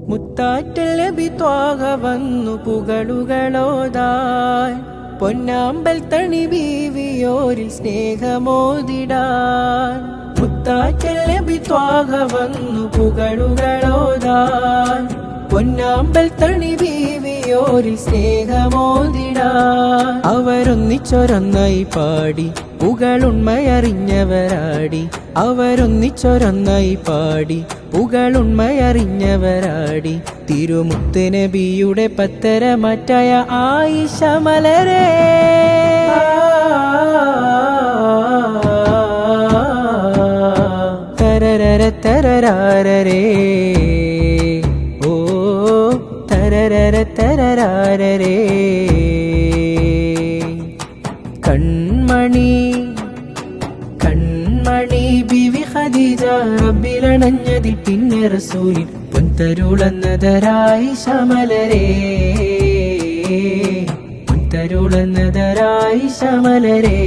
മുത്താറ്റൽ നബി ത്വാഹ വന്നു പുകളുകളോതാൻ പൊന്നാമ്പൽ തണി ബീവിയോരിൽ സ്നേഹമോദിടാൻ. മുത്താറ്റൽ നബി ത്വാഹ വന്നു പുകളുകളോതാൻ പൊന്നാമ്പൽ തണി ബീവിയോരിൽ സ്നേഹമോദിടാൻ. അവരൊന്നിച്ചൊരൊന്നായി പാടി പുകളുണ്മയറിഞ്ഞവരാടി. അവരൊന്നിച്ചൊരൊന്നായി പാടി പുകളുണ്മയറിഞ്ഞവരാടി. തിരുമുത്ത് നബിയുടെ പത്തരമാറ്റായ ആയിഷ മലരേ തരരര തരരാരരേ ഓ തരരര തരരാരരേ. കൺമണി കൺമണി ബിവി ഖദീജ റബ്ബിലണഞ്ഞതിട്ടിന്നെ റസൂലിൻ പൊൻതരുളന്നതരായിഷ മലരേ പൊൻതരുളന്നതരായിഷ മലരേ.